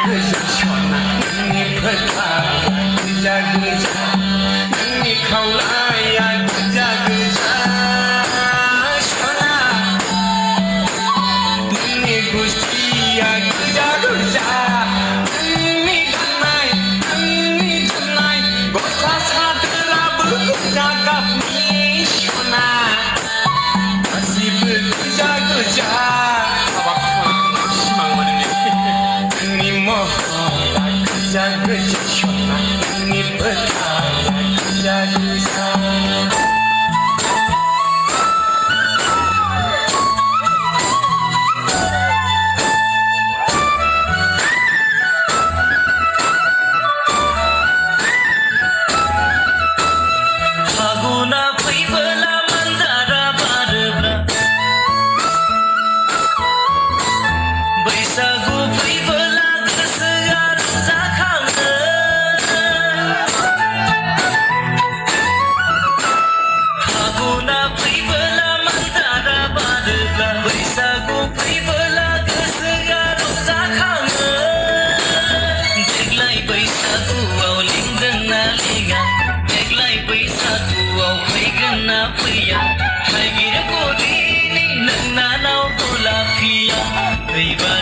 गोजा सना नोंनि फोथाया गोजा गोजा नोंनि खावलाया गोजा गोजा सना नोंनि गुस्थिया गोजा गोजा नोंनि गाननाय नोंनि जोमनाय गस्ला सादोराबो गोजा गाबनि सना गासिबो गोजा गोजा गोजा गोजा सना नोंनि फोथाया गोजा गोजा फागुना फैबोला मान्दारा बारोब्ला बैसागु फैबोला गोसोआ रंजाखाङो फागुना फैबोला मान्दारा बारोब्ला बैसागु फैबोला गोसोआ रंजाखाङो देग्लाय बैसागुआव लिंदोंना लिङा देग्लाय बैसागुआव फैगोन ना फैया थाइगिर गुरिनि नोंनानाव गलाफिया फैबा